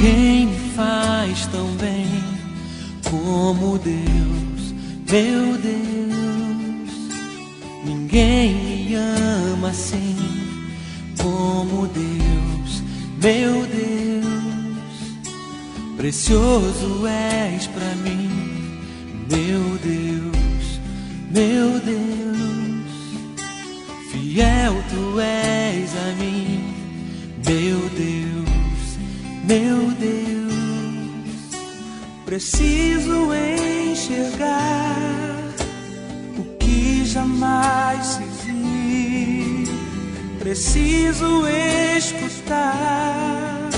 Ninguém me faz tão bem como Deus, meu Deus. Ninguém me ama assim como Deus, meu Deus. Precioso és pra mim, meu Deus, meu Deus. Fiel tu és a mim, meu Deus, meu Deus. Preciso enxergar o que jamais se viu. Preciso escutar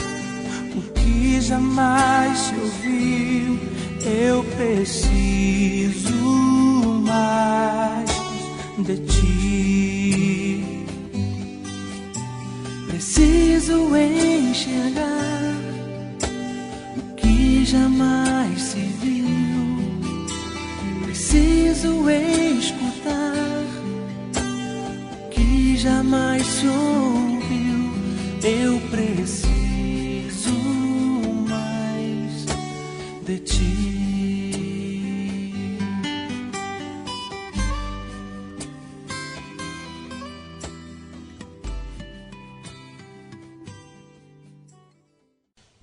o que jamais se ouviu. Eu preciso mais de ti. Preciso enxergar o que jamais se viu. Preciso escutar o que jamais se ouviu. Eu preciso mais de ti.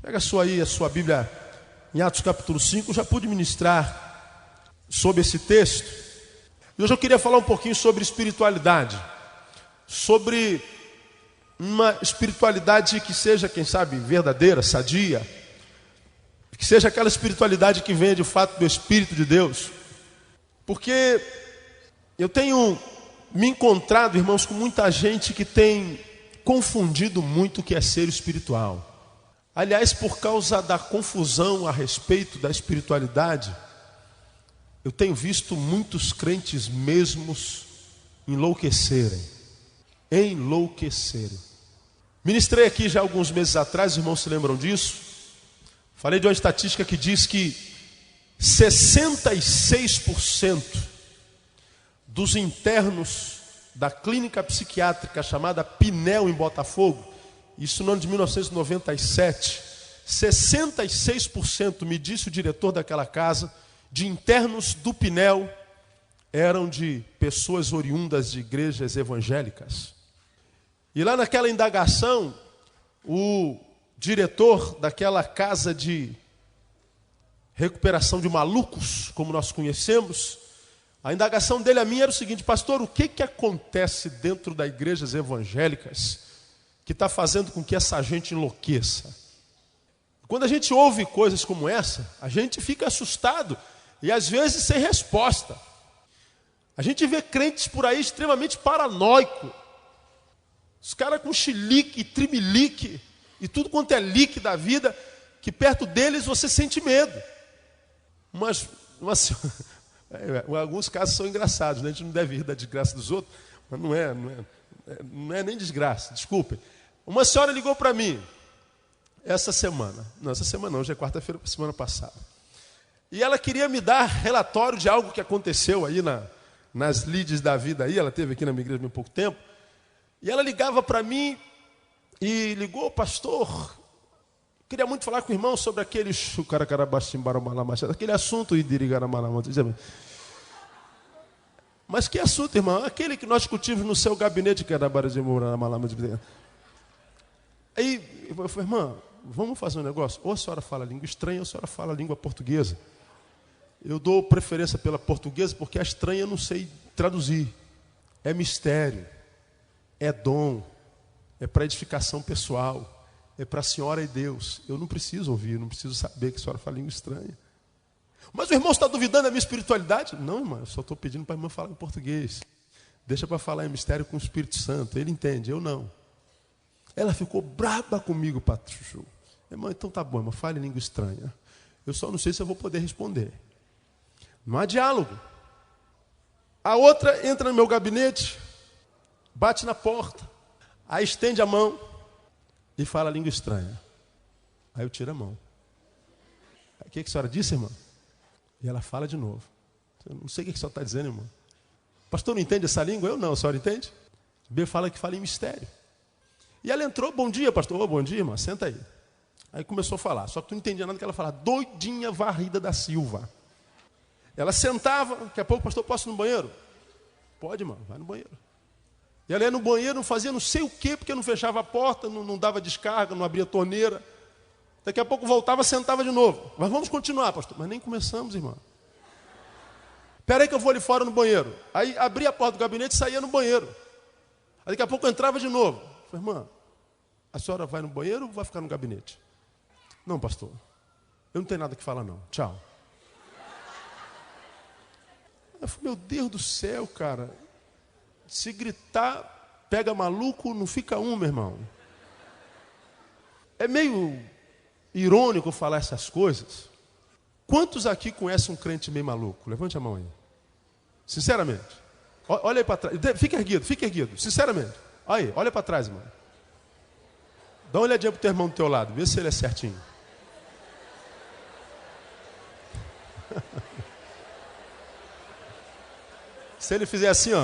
Pega a sua Bíblia em Atos capítulo 5, eu já pude ministrar sobre esse texto. E hoje eu queria falar um pouquinho sobre espiritualidade. Sobre uma espiritualidade que seja, quem sabe, verdadeira, sadia. Que seja aquela espiritualidade que venha de fato do Espírito de Deus. Porque eu tenho me encontrado, irmãos, com muita gente que tem confundido muito o que é ser espiritual. Aliás, por causa da confusão a respeito da espiritualidade, eu tenho visto muitos crentes mesmos enlouquecerem. Ministrei aqui já alguns meses atrás, os irmãos se lembram disso? Falei de uma estatística que diz que 66% dos internos da clínica psiquiátrica chamada Pinel em Botafogo, isso no ano de 1997, 66%, me disse o diretor daquela casa, de internos do Pinel eram de pessoas oriundas de igrejas evangélicas. E lá naquela indagação, o diretor daquela casa de recuperação de malucos, como nós conhecemos, a indagação dele a mim era o seguinte: pastor, o que acontece dentro das igrejas evangélicas que está fazendo com que essa gente enlouqueça? Quando a gente ouve coisas como essa, a gente fica assustado e às vezes sem resposta. A gente vê crentes por aí extremamente paranoicos. Os caras com chilique, trimelique e tudo quanto é lique da vida, que perto deles você sente medo. Alguns casos são engraçados, né? A gente não deve rir da desgraça dos outros, mas não é nem desgraça, desculpem. Uma senhora ligou para mim essa semana não, já é quarta-feira, semana passada. E ela queria me dar relatório de algo que aconteceu aí nas lides da vida aí. Ela esteve aqui na minha igreja há pouco tempo. E ela ligava para mim e ligou: pastor, queria muito falar com o irmão sobre aquele assunto. Mas que assunto, irmão? Aquele que nós discutimos no seu gabinete, que era Aí eu falei: irmã, vamos fazer um negócio? Ou a senhora fala língua estranha, ou a senhora fala língua portuguesa. Eu dou preferência pela portuguesa, porque a estranha eu não sei traduzir. É mistério, é dom, é para edificação pessoal, é para a senhora e Deus. Eu não preciso ouvir, não preciso saber que a senhora fala língua estranha. Mas o irmão está duvidando da minha espiritualidade? Não, irmão, eu só estou pedindo para a irmã falar em português. Deixa para falar em mistério com o Espírito Santo. Ele entende, eu não. Ela ficou braba comigo, Patrício. Irmão, então tá bom, irmão, fale língua estranha. Eu só não sei se eu vou poder responder. Não há diálogo. A outra entra no meu gabinete, bate na porta, aí estende a mão e fala língua estranha. Aí eu tiro a mão. O que a senhora disse, irmã? E ela fala de novo. Eu não sei o que a senhora está dizendo, irmão. Pastor, não entende essa língua? Eu não, a senhora entende? B fala que fala em mistério. E ela entrou: bom dia, pastor. Oh, bom dia, irmã, senta aí. Aí começou a falar, só que tu não entendia nada que ela falava. Doidinha varrida da Silva. Ela sentava, daqui a pouco, pastor, posso ir no banheiro? Pode, mano, vai no banheiro. E ela ia no banheiro, não fazia não sei o quê, porque não fechava a porta, não dava descarga, não abria a torneira. Daqui a pouco voltava, sentava de novo. Mas vamos continuar, pastor. Mas nem começamos, irmão. Espera aí que eu vou ali fora no banheiro. Aí abria a porta do gabinete e saía no banheiro. Aí daqui a pouco eu entrava de novo. Falei, irmã, a senhora vai no banheiro ou vai ficar no gabinete? Não, pastor. Eu não tenho nada que falar, não. Tchau. Eu falei, meu Deus do céu, cara. Se gritar, pega maluco, não fica um, meu irmão. É meio irônico falar essas coisas. Quantos aqui conhecem um crente meio maluco? Levante a mão aí. Sinceramente. Olha aí para trás. Fica erguido. Sinceramente. Aí, olha para trás, irmão. Dá uma olhadinha pro teu irmão do teu lado. Vê se ele é certinho. Se ele fizer assim, ó.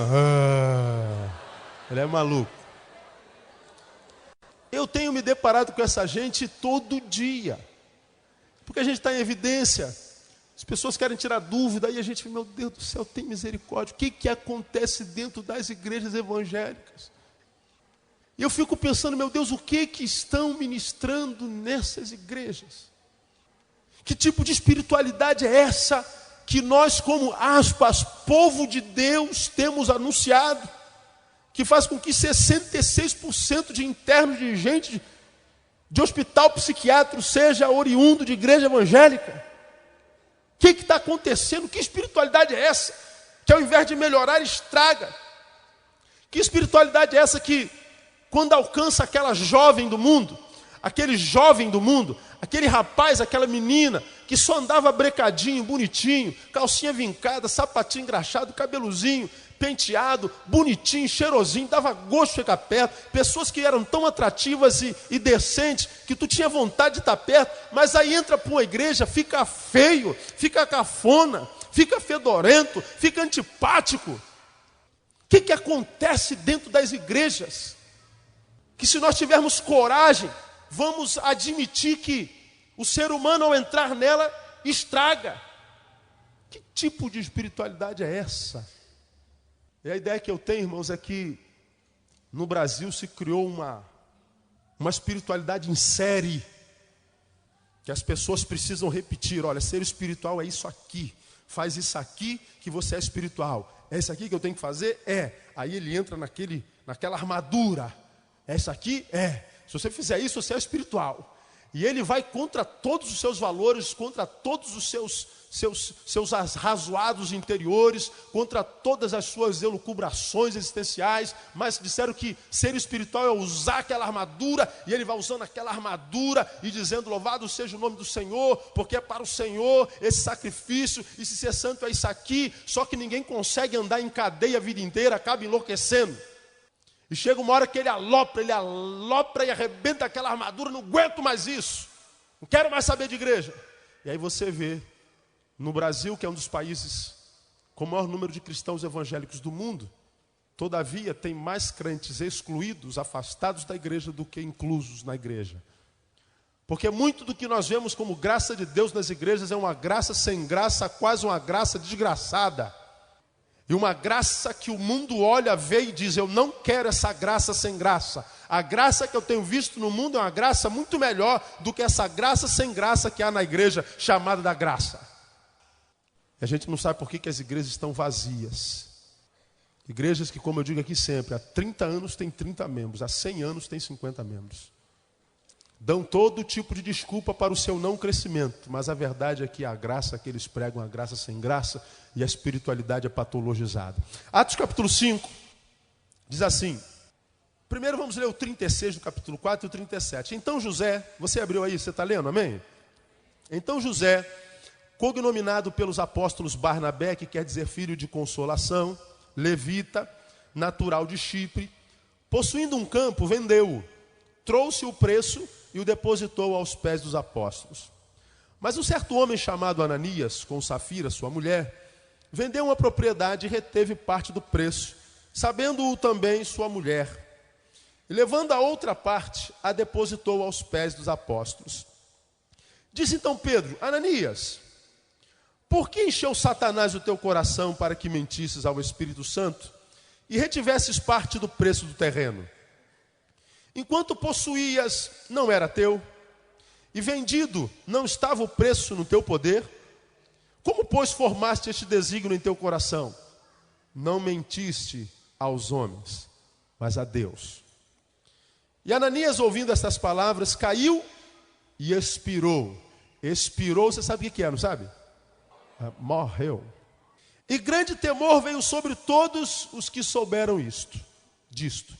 Ele é maluco. Eu tenho me deparado com essa gente todo dia. Porque a gente está em evidência. As pessoas querem tirar dúvida. Aí a gente, meu Deus do céu, tem misericórdia. O que acontece dentro das igrejas evangélicas? E eu fico pensando, meu Deus, o que estão ministrando nessas igrejas? Que tipo de espiritualidade é essa que nós, como aspas, povo de Deus, temos anunciado? Que faz com que 66% de internos de gente de hospital psiquiátrico seja oriundo de igreja evangélica? O que está acontecendo? Que espiritualidade é essa? Que ao invés de melhorar, estraga. Que espiritualidade é essa que, quando alcança aquela jovem do mundo, aquele jovem do mundo, aquele rapaz, aquela menina, que só andava brecadinho, bonitinho, calcinha vincada, sapatinho engraxado, cabeluzinho, penteado, bonitinho, cheirosinho, dava gosto de ficar perto, pessoas que eram tão atrativas e decentes, que tu tinha vontade de estar perto, mas aí entra para uma igreja, fica feio, fica cafona, fica fedorento, fica antipático. O que acontece dentro das igrejas? Que se nós tivermos coragem, vamos admitir que o ser humano, ao entrar nela, estraga. Que tipo de espiritualidade é essa? E a ideia que eu tenho, irmãos, é que no Brasil se criou uma espiritualidade em série, que as pessoas precisam repetir. Olha, ser espiritual é isso aqui. Faz isso aqui que você é espiritual. É isso aqui que eu tenho que fazer? É. Aí ele entra naquela armadura. É isso aqui? É. Se você fizer isso, você é espiritual. E ele vai contra todos os seus valores, contra todos os seus arrazoados interiores, contra todas as suas elucubrações existenciais, mas disseram que ser espiritual é usar aquela armadura, e ele vai usando aquela armadura e dizendo, louvado seja o nome do Senhor, porque é para o Senhor esse sacrifício, e se ser santo é isso aqui, só que ninguém consegue andar em cadeia a vida inteira, acaba enlouquecendo. E chega uma hora que ele alopra e arrebenta aquela armadura, não aguento mais isso, não quero mais saber de igreja. E aí você vê, no Brasil, que é um dos países com o maior número de cristãos evangélicos do mundo, todavia tem mais crentes excluídos, afastados da igreja, do que inclusos na igreja. Porque muito do que nós vemos como graça de Deus nas igrejas é uma graça sem graça, quase uma graça desgraçada. E uma graça que o mundo olha, vê e diz, eu não quero essa graça sem graça. A graça que eu tenho visto no mundo é uma graça muito melhor do que essa graça sem graça que há na igreja, chamada da graça. E a gente não sabe por que as igrejas estão vazias. Igrejas que, como eu digo aqui sempre, há 30 anos tem 30 membros, há 100 anos tem 50 membros. Dão todo tipo de desculpa para o seu não crescimento, mas a verdade é que a graça que eles pregam é a graça sem graça e a espiritualidade é patologizada. Atos capítulo 5 diz assim, primeiro vamos ler o 36 do capítulo 4 e o 37. Então José, você abriu aí, você está lendo, amém? Então José, cognominado pelos apóstolos Barnabé, que quer dizer filho de consolação, levita, natural de Chipre, possuindo um campo, vendeu-o, trouxe o preço e o depositou aos pés dos apóstolos. Mas um certo homem chamado Ananias, com Safira, sua mulher, vendeu uma propriedade e reteve parte do preço, sabendo-o também sua mulher. E levando a outra parte, a depositou aos pés dos apóstolos. Disse então Pedro: Ananias, por que encheu Satanás o teu coração para que mentisses ao Espírito Santo e retivesses parte do preço do terreno? Enquanto possuías, não era teu, e vendido, não estava o preço no teu poder? Como, pois, formaste este desígnio em teu coração? Não mentiste aos homens, mas a Deus. E Ananias, ouvindo estas palavras, caiu e expirou. Expirou, você sabe o que é, não sabe? Morreu. E grande temor veio sobre todos os que souberam disto.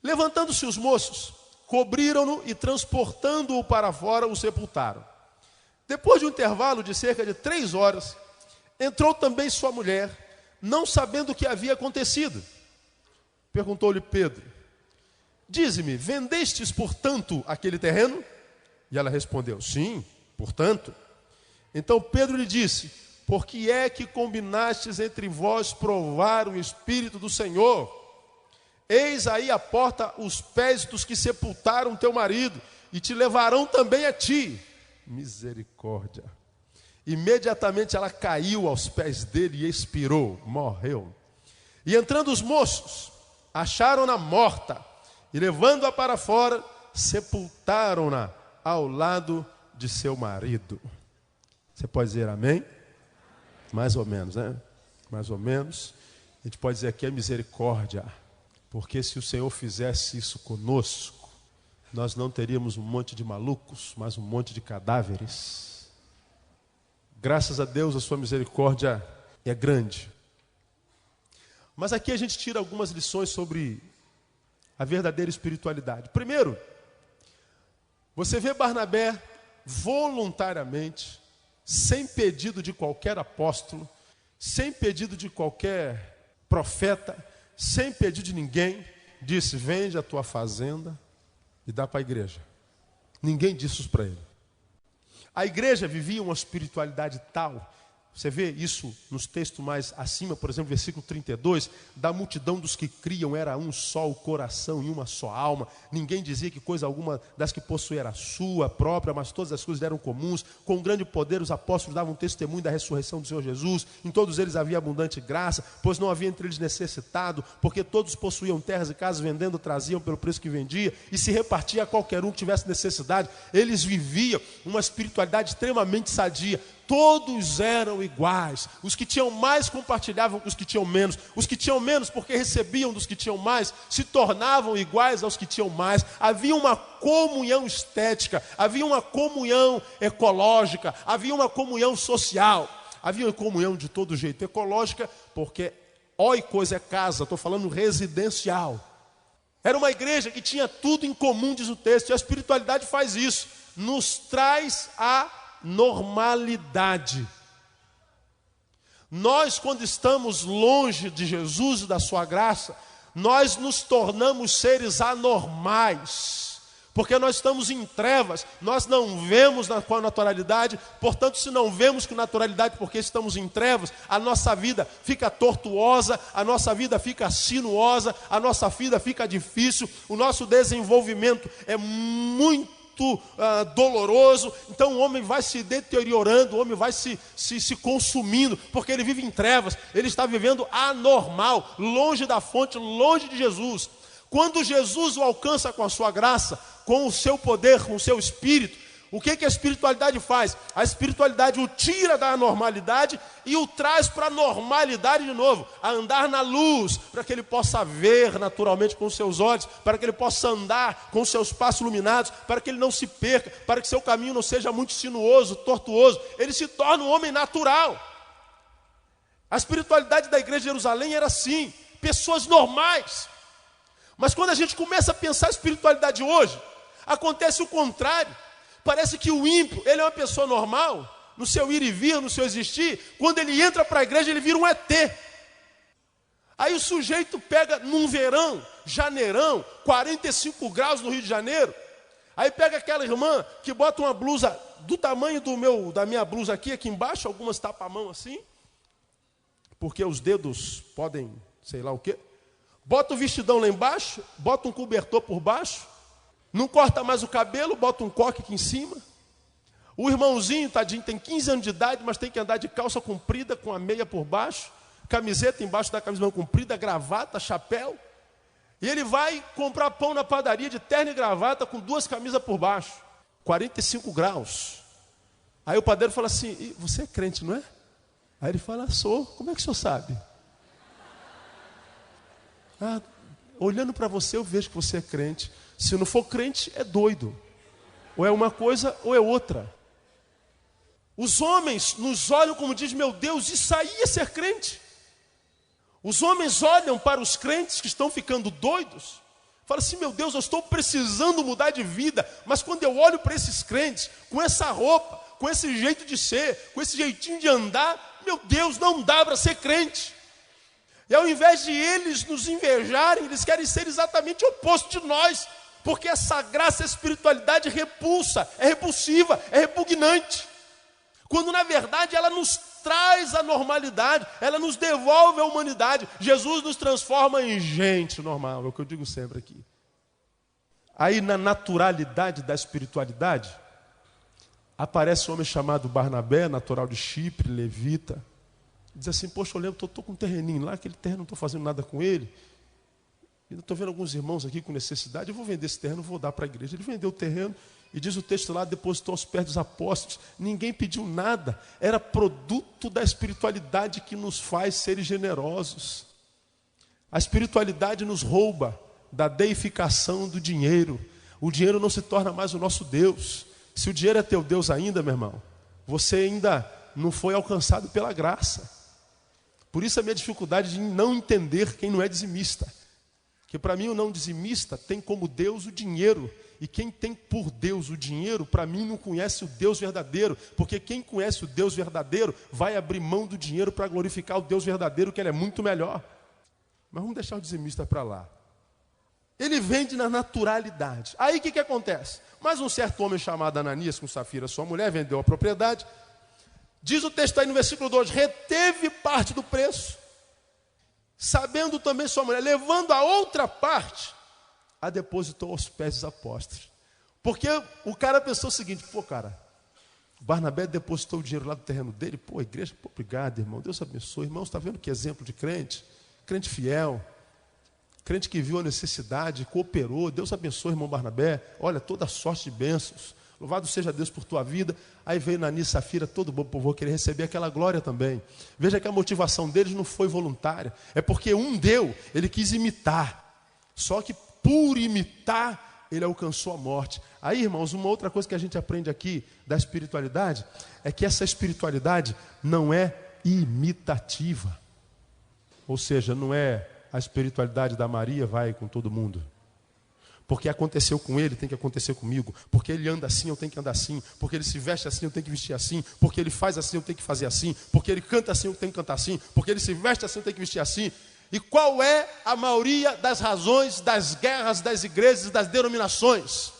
Levantando-se os moços, cobriram-no e, transportando-o para fora, o sepultaram. Depois de um intervalo de cerca de 3 horas, entrou também sua mulher, não sabendo o que havia acontecido. Perguntou-lhe Pedro: dize-me, vendestes, portanto, aquele terreno? E ela respondeu: sim, portanto. Então Pedro lhe disse: por que é que combinastes entre vós provar o Espírito do Senhor? Eis aí a porta os pés dos que sepultaram teu marido, e te levarão também a ti. Misericórdia. Imediatamente ela caiu aos pés dele e expirou, morreu. E entrando os moços, acharam-na morta, e levando-a para fora, sepultaram-na ao lado de seu marido. Você pode dizer amém? Mais ou menos, né? Mais ou menos. A gente pode dizer aqui é misericórdia. Porque se o Senhor fizesse isso conosco, nós não teríamos um monte de malucos, mas um monte de cadáveres. Graças a Deus, a sua misericórdia é grande. Mas aqui a gente tira algumas lições sobre a verdadeira espiritualidade. Primeiro, você vê Barnabé voluntariamente, sem pedido de qualquer apóstolo, sem pedido de qualquer profeta, sem pedido de ninguém, disse: vende a tua fazenda e dá para a igreja. Ninguém disse isso para ele. A igreja vivia uma espiritualidade tal. Você vê isso nos textos mais acima, por exemplo, versículo 32, da multidão dos que criam era um só o coração e uma só alma. Ninguém dizia que coisa alguma das que possuía era sua própria, mas todas as coisas eram comuns. Com grande poder os apóstolos davam testemunho da ressurreição do Senhor Jesus. Em todos eles havia abundante graça, pois não havia entre eles necessitado, porque todos possuíam terras e casas, vendendo, traziam pelo preço que vendia, e se repartia a qualquer um que tivesse necessidade. Eles viviam uma espiritualidade extremamente sadia. Todos eram iguais. Os que tinham mais compartilhavam com os que tinham menos. Os que tinham menos, porque recebiam dos que tinham mais, se tornavam iguais aos que tinham mais. Havia uma comunhão estética, havia uma comunhão ecológica, havia uma comunhão social, havia uma comunhão de todo jeito. Ecológica, porque oikos é casa, estou falando residencial. Era uma igreja que tinha tudo em comum, diz o texto, e a espiritualidade faz isso, nos traz a normalidade. Nós, quando estamos longe de Jesus e da sua graça, nós nos tornamos seres anormais, porque nós estamos em trevas, nós não vemos com a naturalidade. Portanto, se não vemos com naturalidade porque estamos em trevas, a nossa vida fica tortuosa, a nossa vida fica sinuosa, a nossa vida fica difícil, o nosso desenvolvimento é muito doloroso. Então o homem vai se deteriorando, o homem vai se consumindo, porque ele vive em trevas, ele está vivendo anormal, longe da fonte, longe de Jesus. Quando Jesus o alcança com a sua graça, com o seu poder, com o seu espírito, o que a espiritualidade faz? A espiritualidade o tira da anormalidade e o traz para a normalidade de novo, a andar na luz, para que ele possa ver naturalmente com os seus olhos, para que ele possa andar com os seus passos iluminados, para que ele não se perca, para que seu caminho não seja muito sinuoso, tortuoso. Ele se torna um homem natural. A espiritualidade da igreja de Jerusalém era assim, pessoas normais. Mas quando a gente começa a pensar a espiritualidade hoje, acontece o contrário. Parece que o ímpio, ele é uma pessoa normal, no seu ir e vir, no seu existir. Quando ele entra para a igreja, ele vira um ET. Aí o sujeito pega num verão, janeirão, 45 graus no Rio de Janeiro. Aí pega aquela irmã que bota uma blusa do tamanho da minha blusa aqui embaixo, algumas tapam a mão assim, porque os dedos podem, sei lá o quê. Bota o vestidão lá embaixo, bota um cobertor por baixo, não corta mais o cabelo, bota um coque aqui em cima. O irmãozinho, tadinho, tem 15 anos de idade, mas tem que andar de calça comprida, com a meia por baixo, camiseta embaixo da camisa comprida, gravata, chapéu. E ele vai comprar pão na padaria de terno e gravata com 2 camisas por baixo. 45 graus. Aí o padeiro fala assim, você é crente, não é? Aí ele fala, sou. Como é que o senhor sabe? Olhando para você, eu vejo que você é crente. Se não for crente, é doido. Ou é uma coisa ou é outra. Os homens nos olham como diz, meu Deus, isso aí é ser crente. Os homens olham para os crentes que estão ficando doidos, falam assim, meu Deus, eu estou precisando mudar de vida, mas quando eu olho para esses crentes, com essa roupa, com esse jeito de ser, com esse jeitinho de andar, meu Deus, não dá para ser crente. E ao invés de eles nos invejarem, eles querem ser exatamente o oposto de nós, porque essa graça, essa espiritualidade repulsa, é repulsiva, é repugnante. Quando na verdade ela nos traz a normalidade, ela nos devolve a humanidade. Jesus nos transforma em gente normal, é o que eu digo sempre aqui. Aí na naturalidade da espiritualidade, aparece um homem chamado Barnabé, natural de Chipre, levita. Diz assim, poxa, eu lembro, estou com um terreninho lá, aquele terreno não estou fazendo nada com ele. Ainda estou vendo alguns irmãos aqui com necessidade, eu vou vender esse terreno, vou dar para a igreja. Ele vendeu o terreno. E diz o texto lá, depositou aos pés dos apóstolos. Ninguém pediu nada. Era produto da espiritualidade que nos faz seres generosos. A espiritualidade nos rouba da deificação do dinheiro. O dinheiro não se torna mais o nosso Deus. Se o dinheiro é teu Deus ainda, meu irmão, você ainda não foi alcançado pela graça. Por isso a minha dificuldade de não entender quem não é dizimista. Porque para mim o não dizimista tem como Deus o dinheiro. E quem tem por Deus o dinheiro, para mim não conhece o Deus verdadeiro. Porque quem conhece o Deus verdadeiro vai abrir mão do dinheiro para glorificar o Deus verdadeiro, que ele é muito melhor. Mas vamos deixar o dizimista para lá. Ele vende na naturalidade. Aí o que acontece? Mas um certo homem chamado Ananias, com Safira, sua mulher, vendeu a propriedade. Diz o texto aí no versículo 2, reteve parte do preço. Sabendo também sua mulher, levando a outra parte, a depositou aos pés dos apóstolos. Porque o cara pensou o seguinte, Barnabé depositou o dinheiro lá do terreno dele, a igreja, obrigado, irmão, Deus abençoe. Irmãos, está vendo que exemplo de crente? Crente fiel, crente que viu a necessidade, cooperou, Deus abençoe, irmão Barnabé, olha, toda sorte de bênçãos, louvado seja Deus por tua vida. Aí veio Ananias e Safira, todo bom povo, querer receber aquela glória também. Veja que a motivação deles não foi voluntária, é porque um deu, ele quis imitar, só que por imitar, ele alcançou a morte. Aí, irmãos, uma outra coisa que a gente aprende aqui da espiritualidade é que essa espiritualidade não é imitativa. Ou seja, não é a espiritualidade da Maria vai com todo mundo. Porque aconteceu com ele, tem que acontecer comigo. Porque ele anda assim, eu tenho que andar assim. Porque ele se veste assim, eu tenho que vestir assim. Porque ele faz assim, eu tenho que fazer assim. Porque ele canta assim, eu tenho que cantar assim. Porque ele se veste assim, eu tenho que vestir assim. E qual é a maioria das razões das guerras das igrejas e das denominações?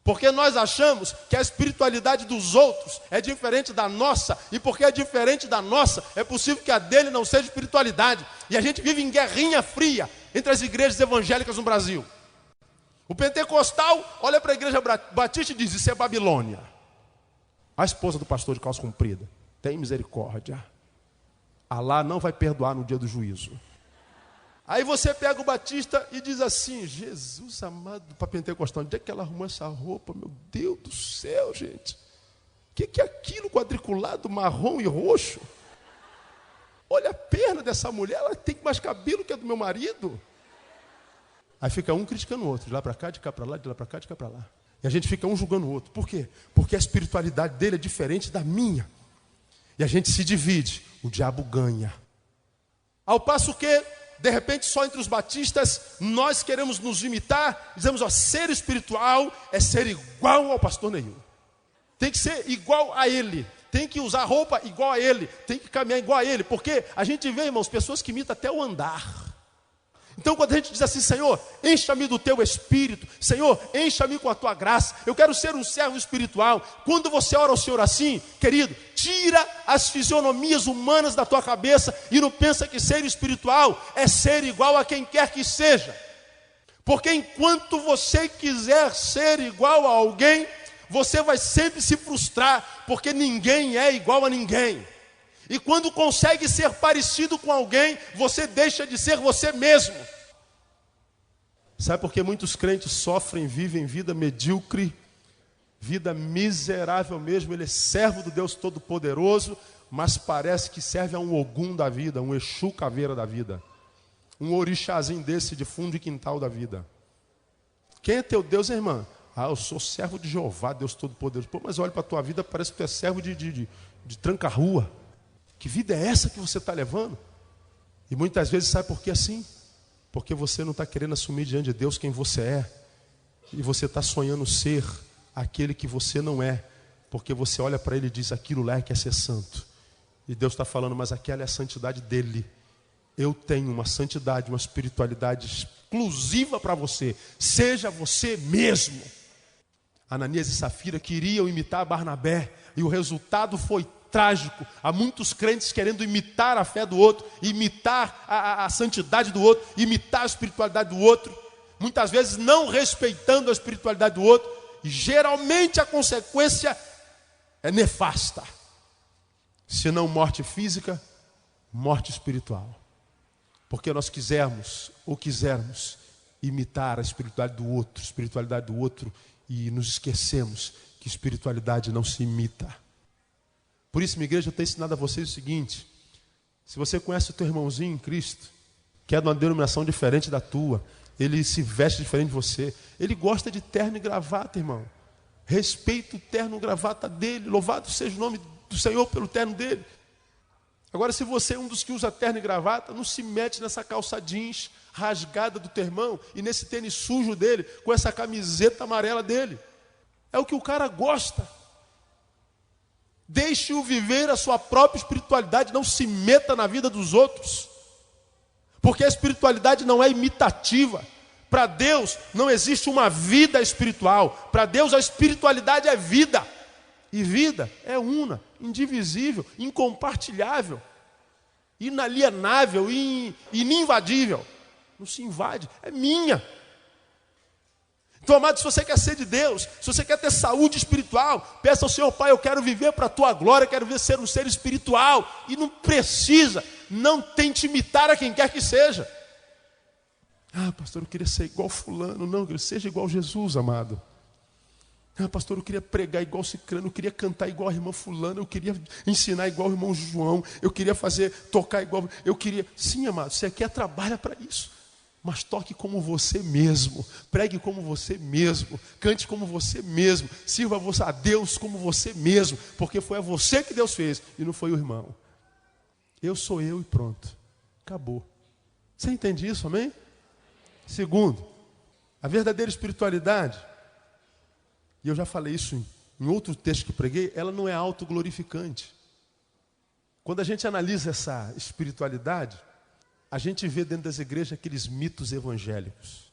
Porque nós achamos que a espiritualidade dos outros é diferente da nossa, e porque é diferente da nossa, é possível que a dele não seja espiritualidade. E a gente vive em guerrinha fria entre as igrejas evangélicas no Brasil. O pentecostal olha para a igreja batista e diz, isso é Babilônia. A esposa do pastor de calça comprida, tem misericórdia. Alá não vai perdoar no dia do juízo. Aí você pega o batista e diz assim, Jesus amado, para pentecostal, onde é que ela arrumou essa roupa? Meu Deus do céu, gente. O que é aquilo quadriculado, marrom e roxo? Olha a perna dessa mulher, ela tem mais cabelo que a do meu marido. Aí fica um criticando o outro, de lá para cá, de cá para lá, de lá para cá, de cá para lá. E a gente fica um julgando o outro. Por quê? Porque a espiritualidade dele é diferente da minha. E a gente se divide, o diabo ganha. Ao passo que, de repente, só entre os batistas, nós queremos nos imitar, dizemos, ser espiritual é ser igual ao pastor Neil. Tem que ser igual a ele, tem que usar roupa igual a ele, tem que caminhar igual a ele, porque a gente vê, irmãos, pessoas que imitam até o andar. Então quando a gente diz assim, Senhor, encha-me do teu Espírito, Senhor, encha-me com a tua graça, eu quero ser um servo espiritual. Quando você ora ao Senhor assim, querido, tira as fisionomias humanas da tua cabeça e não pensa que ser espiritual é ser igual a quem quer que seja. Porque enquanto você quiser ser igual a alguém, Você vai sempre se frustrar, porque ninguém é igual a ninguém. E quando consegue ser parecido com alguém, você deixa de ser você mesmo. Sabe por que muitos crentes sofrem, vivem vida medíocre, vida miserável mesmo? Ele é servo do Deus Todo-Poderoso, mas parece que serve a um Ogum da vida, um Exu caveira da vida, um orixazinho desse de fundo de quintal da vida. Quem é teu Deus, irmã? Eu sou servo de Jeová, Deus Todo-Poderoso. Pô, mas olha para a tua vida, parece que tu é servo de tranca-rua. Que vida é essa que você está levando? E muitas vezes, sabe por que assim? Porque você não está querendo assumir diante de Deus quem você é. E você está sonhando ser aquele que você não é. Porque você olha para ele e diz, aquilo lá é que é ser santo. E Deus está falando, mas aquela é a santidade dele. Eu tenho uma santidade, uma espiritualidade exclusiva para você. Seja você mesmo. Ananias e Safira queriam imitar Barnabé. E o resultado foi trágico. Há muitos crentes querendo imitar a fé do outro, imitar a santidade do outro, imitar a espiritualidade do outro, muitas vezes não respeitando a espiritualidade do outro, e geralmente a consequência é nefasta. Se não morte física, morte espiritual. Porque nós quisermos imitar a espiritualidade do outro, e nos esquecemos que espiritualidade não se imita. Por isso, minha igreja, eu tenho ensinado a vocês o seguinte: se você conhece o teu irmãozinho em Cristo, que é de uma denominação diferente da tua, ele se veste diferente de você, ele gosta de terno e gravata, irmão. Respeita o terno e gravata dele, louvado seja o nome do Senhor pelo terno dele. Agora, se você é um dos que usa terno e gravata, não se mete nessa calça jeans rasgada do teu irmão e nesse tênis sujo dele, com essa camiseta amarela dele. É o que o cara gosta. Deixe-o viver a sua própria espiritualidade, não se meta na vida dos outros. Porque a espiritualidade não é imitativa. Para Deus não existe uma vida espiritual. Para Deus a espiritualidade é vida. E vida é una, indivisível, incompartilhável, inalienável, ininvadível. Não se invade, é minha. Então, amado, se você quer ser de Deus, se você quer ter saúde espiritual, peça ao Senhor, Pai, eu quero viver para a tua glória, quero ver ser um ser espiritual. E não precisa, não tente imitar a quem quer que seja. Pastor, eu queria ser igual fulano. Não, que seja igual Jesus, amado. Pastor, eu queria pregar igual Cicrano, eu queria cantar igual a irmã fulana, eu queria ensinar igual o irmão João, eu queria tocar igual, eu queria... Sim, amado, você quer, trabalha para isso. Mas toque como você mesmo, pregue como você mesmo, cante como você mesmo, sirva a Deus como você mesmo, porque foi a você que Deus fez e não foi o irmão. Eu sou eu e pronto, acabou. Você entende isso, amém? Segundo, a verdadeira espiritualidade, e eu já falei isso em outro texto que preguei, ela não é autoglorificante. Quando a gente analisa essa espiritualidade, a gente vê dentro das igrejas aqueles mitos evangélicos.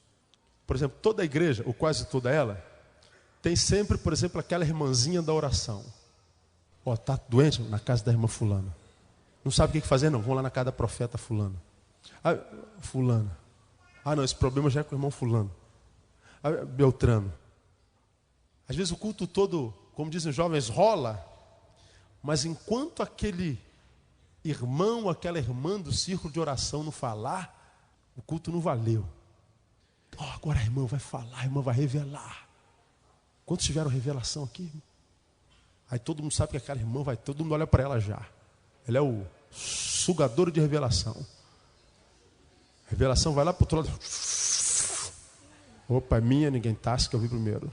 Por exemplo, toda a igreja, ou quase toda ela, tem sempre, por exemplo, aquela irmãzinha da oração. Está doente? Na casa da irmã fulana. Não sabe o que fazer? Não, vão lá na casa da profeta fulana. Fulana. Não, esse problema já é com o irmão fulano. Beltrano. Às vezes o culto todo, como dizem os jovens, rola, mas enquanto aquele irmão, aquela irmã do círculo de oração não falar, o culto não valeu. Agora a irmã vai falar, a irmã vai revelar. Quantos tiveram revelação aqui? Aí todo mundo sabe que aquela irmã vai, todo mundo olha para ela já. Ela é o sugador de revelação. A revelação vai lá para o outro lado. Opa, é minha, ninguém tasca, que eu vi primeiro.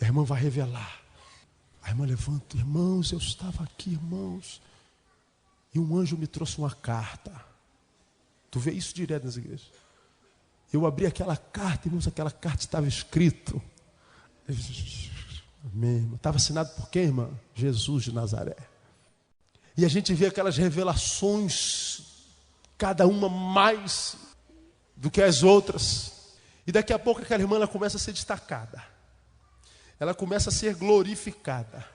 A irmã vai revelar. A irmã levanta, irmãos, eu estava aqui, irmãos. E um anjo me trouxe uma carta. Tu vê isso direto nas igrejas. Eu abri aquela carta, irmãos, aquela carta estava escrito. Amém. Estava assinado por quem, irmã? Jesus de Nazaré. E a gente vê aquelas revelações, cada uma mais do que as outras. E daqui a pouco aquela irmã ela começa a ser destacada. Ela começa a ser glorificada.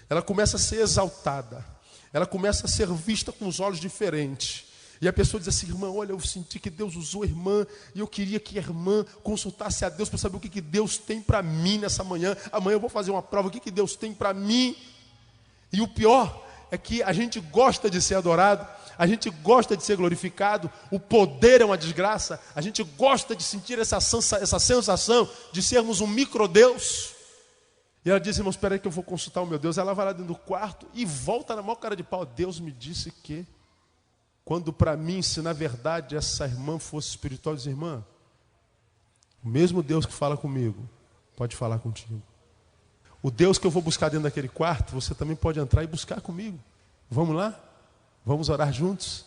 Ela começa a ser exaltada. Ela começa a ser vista com os olhos diferentes. E a pessoa diz assim: irmã, olha, eu senti que Deus usou a irmã, e eu queria que a irmã consultasse a Deus para saber o que Deus tem para mim nessa manhã. Amanhã eu vou fazer uma prova, o que Deus tem para mim. E o pior é que a gente gosta de ser adorado, a gente gosta de ser glorificado, o poder é uma desgraça, a gente gosta de sentir essa sensação de sermos um microdeus. E ela diz: irmão, espera aí que eu vou consultar o meu Deus. Ela vai lá dentro do quarto e volta na maior cara de pau: Deus me disse que... Quando para mim, se na verdade essa irmã fosse espiritual, diz: irmã, o mesmo Deus que fala comigo, pode falar contigo. O Deus que eu vou buscar dentro daquele quarto, você também pode entrar e buscar comigo. Vamos lá? Vamos orar juntos?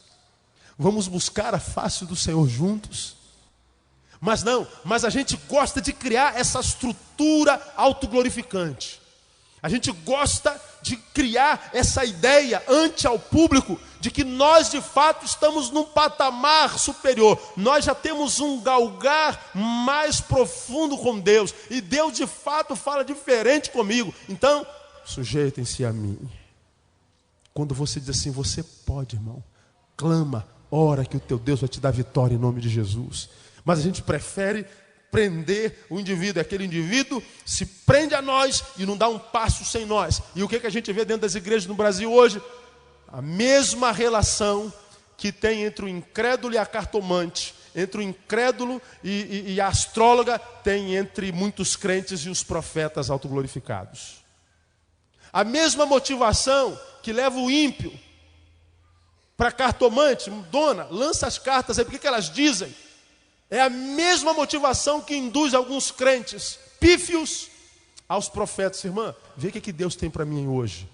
Vamos buscar a face do Senhor juntos? Mas a gente gosta de criar essa estrutura autoglorificante. A gente gosta de criar essa ideia ante ao público de que nós de fato estamos num patamar superior. Nós já temos um galgar mais profundo com Deus. E Deus de fato fala diferente comigo. Então, sujeitem-se a mim. Quando você diz assim: você pode, irmão. Clama, ora que o teu Deus vai te dar vitória em nome de Jesus. Mas a gente prefere prender o indivíduo. Aquele indivíduo se prende a nós e não dá um passo sem nós. E o que a gente vê dentro das igrejas no Brasil hoje? A mesma relação que tem entre o incrédulo e a cartomante, entre o incrédulo e a astróloga, tem entre muitos crentes e os profetas autoglorificados. A mesma motivação que leva o ímpio para a cartomante: dona, lança as cartas aí, por que elas dizem? É a mesma motivação que induz alguns crentes pífios aos profetas. Irmã, vê o que Deus tem para mim hoje.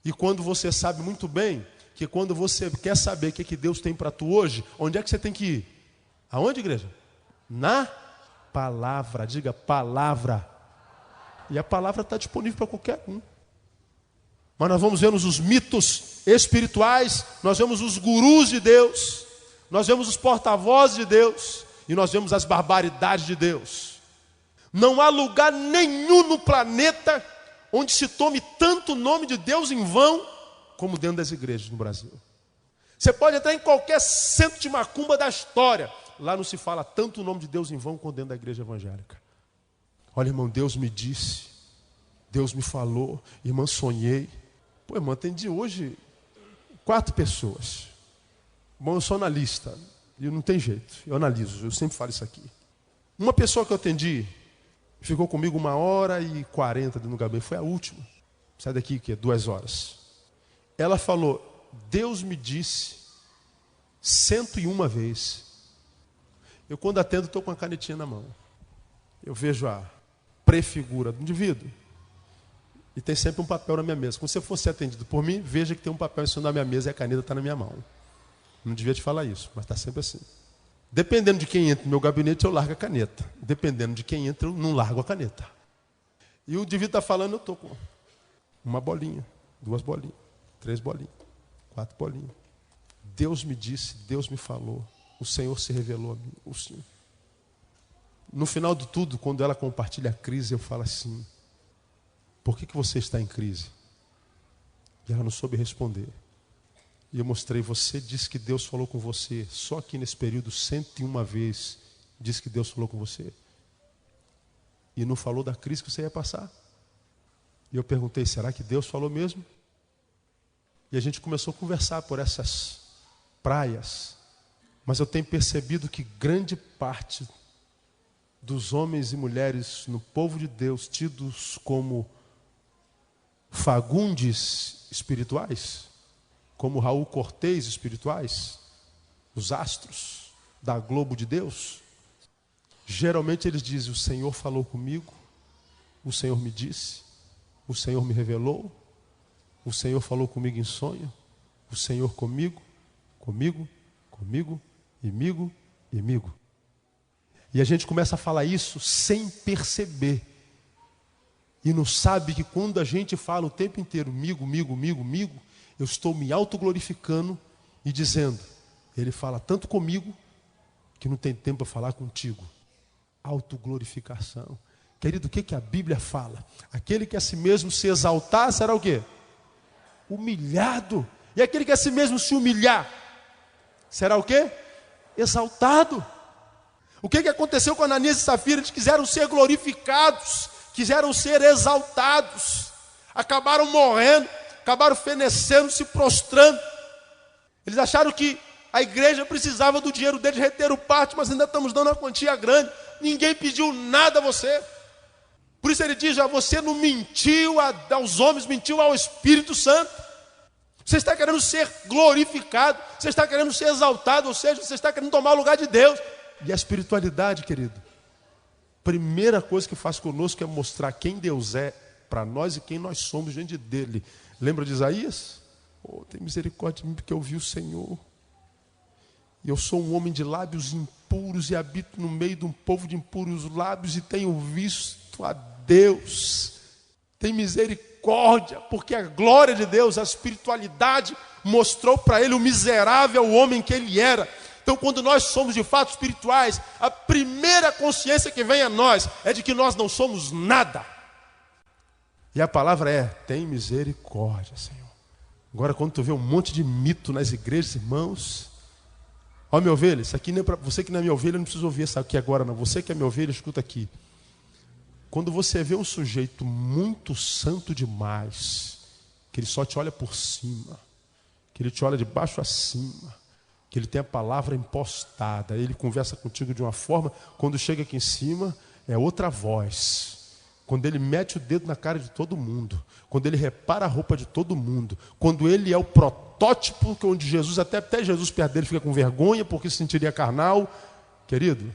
E quando você sabe muito bem que quando você quer saber o que Deus tem para tu hoje, onde é que você tem que ir? Aonde, igreja? Na palavra. Diga palavra. E a palavra está disponível para qualquer um. Mas nós vamos ver os mitos espirituais, nós vemos os gurus de Deus, nós vemos os porta-vozes de Deus e nós vemos as barbaridades de Deus. Não há lugar nenhum no planeta onde se tome tanto o nome de Deus em vão como dentro das igrejas no Brasil. Você pode entrar em qualquer centro de macumba da história, lá não se fala tanto o nome de Deus em vão como dentro da igreja evangélica. Olha, irmão, Deus me disse, Deus me falou, irmã, sonhei. Pô, irmão, atendi hoje 4 pessoas. Bom, eu sou analista, e não tem jeito, eu analiso, eu sempre falo isso aqui. Uma pessoa que eu atendi ficou comigo 1h40 no gabinete, foi a última. Sai daqui, que é 2 horas. Ela falou: Deus me disse 101 vezes. Eu, quando atendo, estou com a canetinha na mão. Eu vejo a prefigura do indivíduo e tem sempre um papel na minha mesa. Quando você for ser atendido por mim, veja que tem um papel em cima da minha mesa e a caneta está na minha mão. Não devia te falar isso, mas está sempre assim. Dependendo de quem entra no meu gabinete, eu largo a caneta. Dependendo de quem entra, eu não largo a caneta. E o indivíduo está falando, eu estou com uma bolinha, 2 bolinhas, 3 bolinhas, 4 bolinhas. Deus me disse, Deus me falou, o Senhor se revelou a mim. O Senhor. No final de tudo, quando ela compartilha a crise, eu falo assim: por que você está em crise? E ela não soube responder. E eu mostrei: você disse que Deus falou com você, só aqui nesse período 101 vezes, disse que Deus falou com você. E não falou da crise que você ia passar. E eu perguntei: será que Deus falou mesmo? E a gente começou a conversar por essas praias. Mas eu tenho percebido que grande parte dos homens e mulheres no povo de Deus, tidos como Fagundes espirituais, como Raul Cortez espirituais, os astros da Globo de Deus, geralmente eles dizem: o Senhor falou comigo, o Senhor me disse, o Senhor me revelou, o Senhor falou comigo em sonho, o Senhor comigo, comigo, comigo, amigo, amigo. E a gente começa a falar isso sem perceber. E não sabe que quando a gente fala o tempo inteiro, migo, migo, migo, migo, eu estou me autoglorificando e dizendo: ele fala tanto comigo que não tem tempo para falar contigo. Autoglorificação. Querido, o que a Bíblia fala? Aquele que a si mesmo se exaltar será o quê? Humilhado. E aquele que a si mesmo se humilhar será o quê? Exaltado. O que aconteceu com Ananias e Safira? Eles quiseram ser glorificados, quiseram ser exaltados, acabaram morrendo, acabaram fenecendo, se prostrando. Eles acharam que a igreja precisava do dinheiro deles, reteram parte, mas ainda estamos dando uma quantia grande. Ninguém pediu nada a você. Por isso ele diz, você não mentiu aos homens, mentiu ao Espírito Santo. Você está querendo ser glorificado, você está querendo ser exaltado, ou seja, você está querendo tomar o lugar de Deus. E a espiritualidade, querido, primeira coisa que faz conosco é mostrar quem Deus é para nós e quem nós somos diante dele. Lembra de Isaías? Oh, tem misericórdia de mim porque eu vi o Senhor. E eu sou um homem de lábios impuros e habito no meio de um povo de impuros lábios e tenho visto a Deus. Tem misericórdia, porque a glória de Deus, a espiritualidade, mostrou para ele o miserável homem que ele era. Então, quando nós somos de fato espirituais, a primeira consciência que vem a nós é de que nós não somos nada. E a palavra é, tem misericórdia, Senhor. Agora, quando tu vê um monte de mito nas igrejas, irmãos, ó minha ovelha, isso aqui nem para você que não é minha ovelha, não precisa ouvir isso aqui agora não. Você que é minha ovelha, escuta aqui. Quando você vê um sujeito muito santo demais, que ele só te olha por cima, que ele te olha de baixo a cima, que ele tem a palavra impostada, ele conversa contigo de uma forma, quando chega aqui em cima, é outra voz. Quando ele mete o dedo na cara de todo mundo, quando ele repara a roupa de todo mundo, quando ele é o protótipo, onde Jesus, até Jesus perto dele fica com vergonha, porque se sentiria carnal. Querido,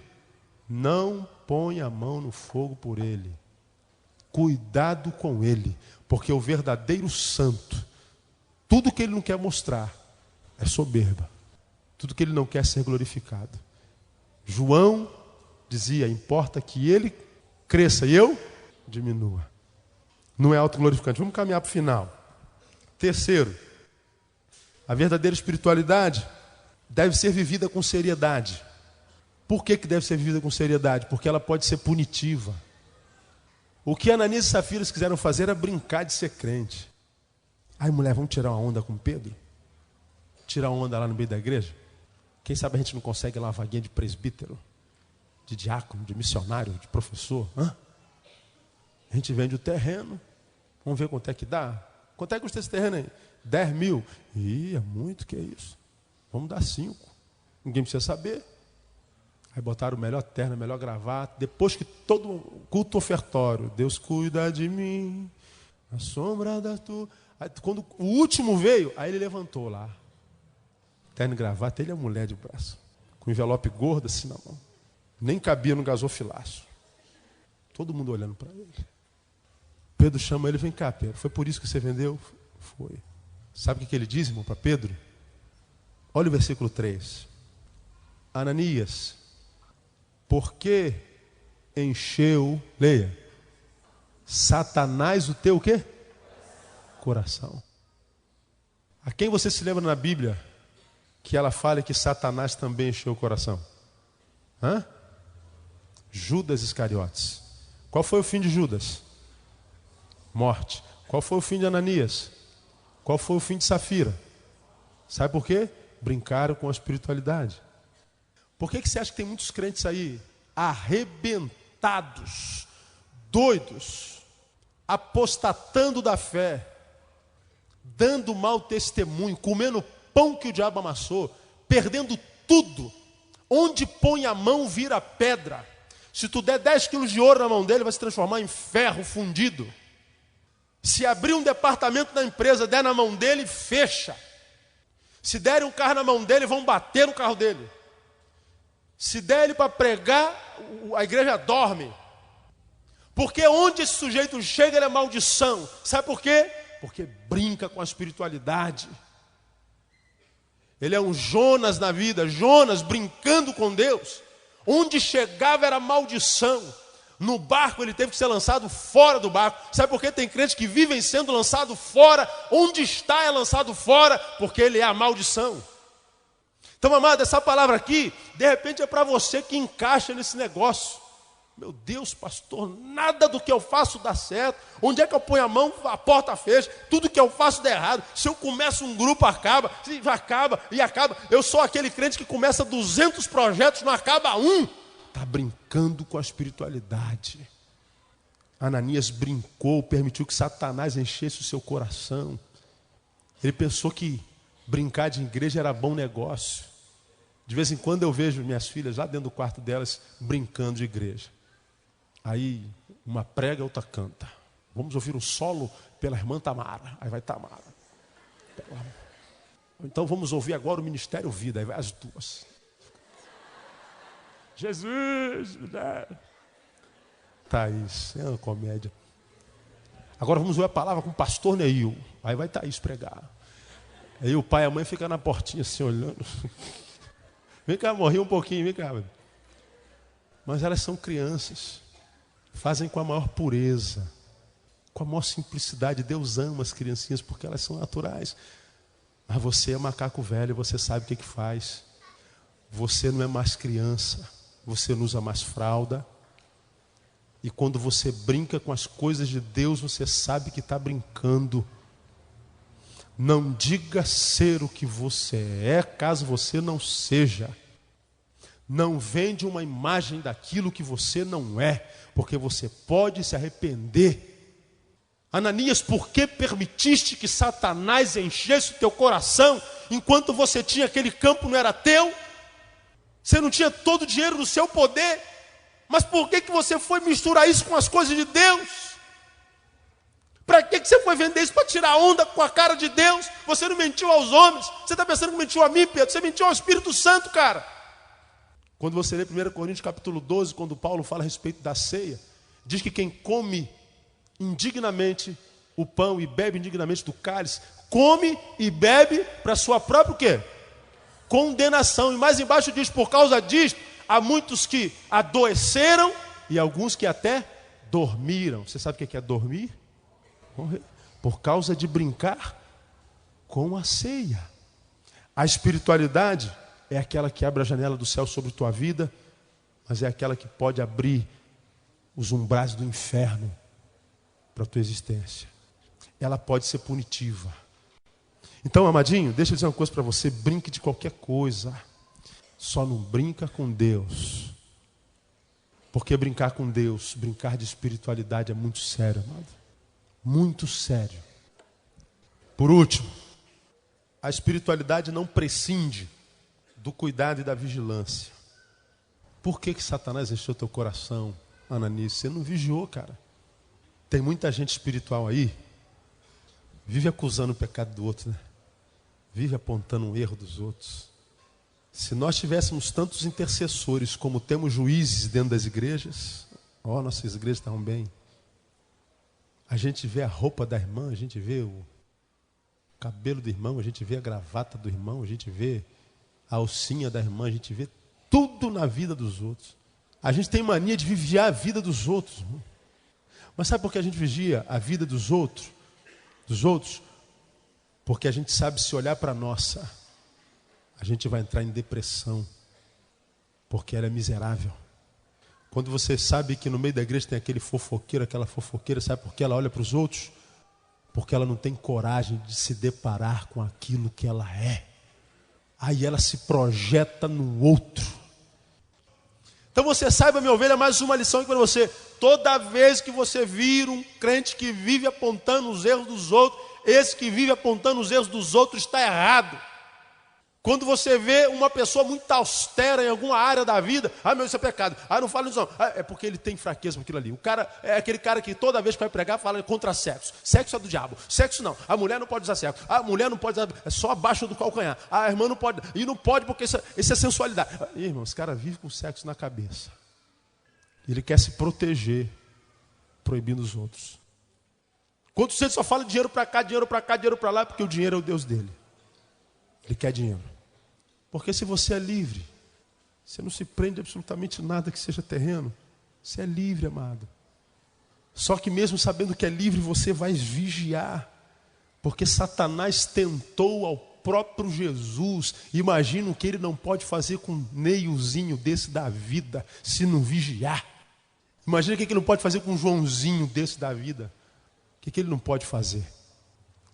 não põe a mão no fogo por ele. Cuidado com ele, porque o verdadeiro santo, tudo que ele não quer mostrar é soberba. Tudo que ele não quer ser glorificado. João dizia, importa que ele cresça e eu diminua. Não é autoglorificante. Vamos caminhar para o final. Terceiro, a verdadeira espiritualidade deve ser vivida com seriedade. Por que deve ser vivida com seriedade? Porque ela pode ser punitiva. O que Ananias e Safira quiseram fazer era brincar de ser crente. Ai, mulher, vamos tirar uma onda com Pedro? Tirar uma onda lá no meio da igreja? Quem sabe a gente não consegue lá uma vaguinha de presbítero, de diácono, de missionário, de professor? A gente vende o terreno. Vamos ver quanto é que dá. Quanto é que custa esse terreno aí? 10 mil. Ih, é muito, que é isso? Vamos dar 5. Ninguém precisa saber. Aí botaram o melhor terno, o melhor gravata. Depois que todo culto ofertório, Deus cuida de mim, a sombra da tua... Aí, quando o último veio, aí ele levantou lá. Terno e gravata, ele é mulher de braço. Com envelope gordo assim na mão. Nem cabia no gasofilaço. Todo mundo olhando para ele. Pedro chama ele, vem cá, Pedro. Foi por isso que você vendeu? Foi. Sabe o que ele diz, irmão, para Pedro? Olha o versículo 3. Ananias, por que encheu, leia, Satanás o teu o quê? Coração. A quem você se lembra na Bíblia que ela fala que Satanás também encheu o coração? Judas Iscariotes. Qual foi o fim de Judas? Morte. Qual foi o fim de Ananias? Qual foi o fim de Safira? Sabe por quê? Brincaram com a espiritualidade. Por que você acha que tem muitos crentes aí arrebentados, doidos, apostatando da fé, dando mau testemunho, comendo pão que o diabo amassou, perdendo tudo? Onde põe a mão vira pedra. Se tu der 10 quilos de ouro na mão dele, vai se transformar em ferro fundido. Se abrir um departamento da empresa, der na mão dele, fecha. Se derem um carro na mão dele, vão bater no carro dele. Se der ele para pregar, a igreja dorme. Porque onde esse sujeito chega, ele é maldição. Sabe por quê? Porque brinca com a espiritualidade. Ele é um Jonas na vida, Jonas brincando com Deus. Onde chegava era maldição. No barco ele teve que ser lançado fora do barco. Sabe por que tem crentes que vivem sendo lançado fora? Onde está é lançado fora, porque ele é a maldição. Então, amado, essa palavra aqui, de repente é para você que encaixa nesse negócio. Meu Deus, pastor, nada do que eu faço dá certo. Onde é que eu ponho a mão, a porta fecha. Tudo que eu faço dá errado. Se eu começo um grupo, acaba. Eu sou aquele crente que começa 200 projetos, não acaba um. Está brincando com a espiritualidade. Ananias brincou, permitiu que Satanás enchesse o seu coração. Ele pensou que brincar de igreja era bom negócio. De vez em quando eu vejo minhas filhas lá dentro do quarto delas brincando de igreja. Aí uma prega, outra canta. Vamos ouvir um solo pela irmã Tamara. Aí vai Tamara. Então vamos ouvir agora o Ministério Vida. Aí vai as duas. Jesus, né? Thaís, é uma comédia. Agora vamos ver a palavra com o pastor Neil. Aí vai Thaís pregar. Aí o pai e a mãe ficam na portinha assim olhando. Vem cá, morri um pouquinho, vem cá. Mas elas são crianças. Fazem com a maior pureza, com a maior simplicidade. Deus ama as criancinhas porque elas são naturais. Mas você é macaco velho, você sabe o que faz. Você não é mais criança, você não usa mais fralda. E quando você brinca com as coisas de Deus, você sabe que está brincando. Não diga ser o que você é, caso você não seja. Não vende uma imagem daquilo que você não é, porque você pode se arrepender. Ananias, por que permitiste que Satanás enchesse o teu coração, enquanto você tinha aquele campo não era teu? Você não tinha todo o dinheiro no seu poder, mas por que você foi misturar isso com as coisas de Deus? Para que você foi vender isso? Para tirar onda com a cara de Deus? Você não mentiu aos homens. Você está pensando que mentiu a mim, Pedro? Você mentiu ao Espírito Santo, cara. Quando você lê 1 Coríntios capítulo 12, quando Paulo fala a respeito da ceia, diz que quem come indignamente o pão e bebe indignamente do cálice, come e bebe para sua própria o quê? Condenação. E mais embaixo diz, por causa disso, há muitos que adoeceram e alguns que até dormiram. Você sabe o que é dormir? Por causa de brincar com a ceia. A espiritualidade é aquela que abre a janela do céu sobre tua vida, mas é aquela que pode abrir os umbrais do inferno para a tua existência. Ela pode ser punitiva. Então, amadinho, deixa eu dizer uma coisa para você, brinque de qualquer coisa, só não brinca com Deus. Porque brincar com Deus, brincar de espiritualidade é muito sério, amado. Muito sério. Por último, a espiritualidade não prescinde do cuidado e da vigilância. Por que Satanás encheu teu coração, Ananias? Você não vigiou, cara. Tem muita gente espiritual aí, vive acusando o pecado do outro, né? Vive apontando um erro dos outros. Se nós tivéssemos tantos intercessores como temos juízes dentro das igrejas, nossas igrejas estavam bem. A gente vê a roupa da irmã, a gente vê o cabelo do irmão, a gente vê a gravata do irmão, a gente vê a alcinha da irmã, a gente vê tudo na vida dos outros. A gente tem mania de vigiar a vida dos outros. Mas sabe por que a gente vigia a vida dos outros? Porque a gente sabe se olhar para a nossa, a gente vai entrar em depressão, porque ela é miserável. Quando você sabe que no meio da igreja tem aquele fofoqueiro, aquela fofoqueira, sabe por que ela olha para os outros? Porque ela não tem coragem de se deparar com aquilo que ela é. Aí ela se projeta no outro. Então você saiba, minha ovelha, mais uma lição aqui para você. Toda vez que você vir um crente que vive apontando os erros dos outros, esse que vive apontando os erros dos outros está errado. Quando você vê uma pessoa muito austera em alguma área da vida, meu, isso é pecado. Não fala isso não. É porque ele tem fraqueza com aquilo ali. O cara é aquele cara que toda vez que vai pregar fala contra sexo. Sexo é do diabo. Sexo não. A mulher não pode usar sexo. A mulher não pode usar, é só abaixo do calcanhar. A irmã não pode. E não pode porque isso é sensualidade. Irmão, esse cara vive com sexo na cabeça. Ele quer se proteger, proibindo os outros. Quando você só fala dinheiro para cá, dinheiro para cá, dinheiro para lá, porque o dinheiro é o Deus dele. Ele quer dinheiro. Porque se você é livre, você não se prende a absolutamente nada que seja terreno. Você é livre, amado. Só que mesmo sabendo que é livre, você vai vigiar. Porque Satanás tentou ao próprio Jesus. Imagina o que ele não pode fazer com um neiozinho desse da vida, se não vigiar. Imagina o que ele não pode fazer com um Joãozinho desse da vida. O que ele não pode fazer?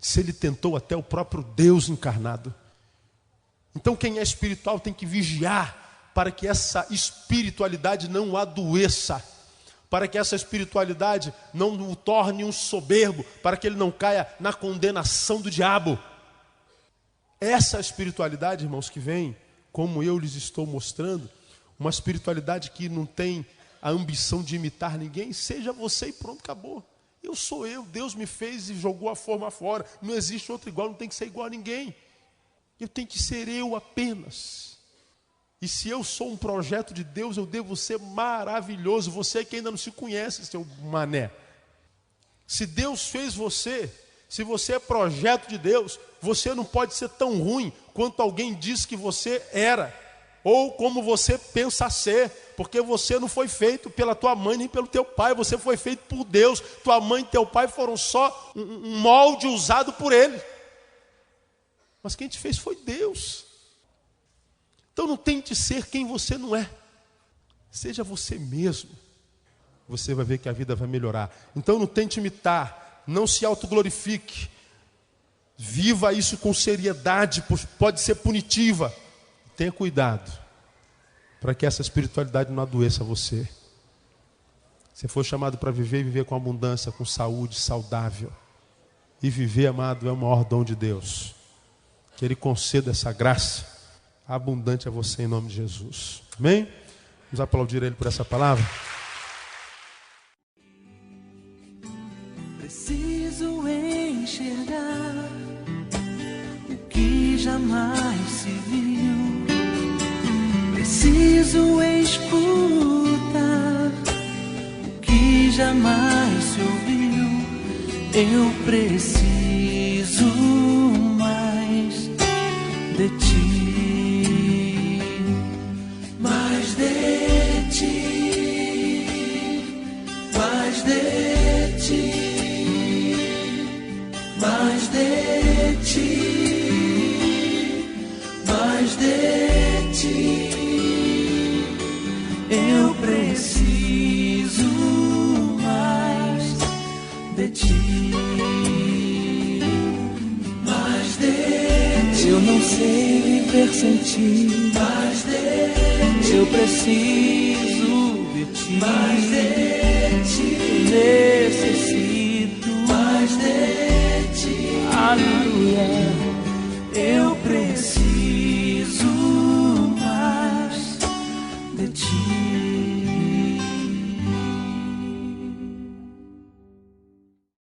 Se ele tentou até o próprio Deus encarnado. Então quem é espiritual tem que vigiar para que essa espiritualidade não o adoeça, para que essa espiritualidade não o torne um soberbo, para que ele não caia na condenação do diabo. Essa espiritualidade, irmãos, que vem, como eu lhes estou mostrando, uma espiritualidade que não tem a ambição de imitar ninguém, seja você e pronto, acabou. Eu sou eu, Deus me fez e jogou a forma fora. Não existe outro igual, não tem que ser igual a ninguém. Eu tenho que ser eu apenas. E se eu sou um projeto de Deus, eu devo ser maravilhoso. Você que ainda não se conhece, seu mané. Se Deus fez você, se você é projeto de Deus, você não pode ser tão ruim quanto alguém diz que você era, ou como você pensa ser, porque você não foi feito pela tua mãe nem pelo teu pai, você foi feito por Deus. Tua mãe e teu pai foram só um molde usado por Ele, mas quem te fez foi Deus. Então não tente ser quem você não é, seja você mesmo. Você vai ver que a vida vai melhorar. Então não tente imitar, não se autoglorifique. Viva isso com seriedade, pode ser punitiva. Tenha cuidado, para que essa espiritualidade não adoeça você. Você foi chamado para viver e viver com abundância, com saúde, saudável. E viver, amado, é o maior dom de Deus. Que Ele conceda essa graça abundante a você em nome de Jesus. Amém? Vamos aplaudir Ele por essa palavra. Preciso enxergar o que jamais se viu. Preciso escutar o que jamais se ouviu. Eu preciso mais de ti. Mais de ti. Mais de ti. Mais de ti, mais de ti, eu preciso mais de ti, mais de ti. Eu não sei viver sem ti, mais de ti. Eu preciso de ti, mais de ti. Eu necessito mais de ti.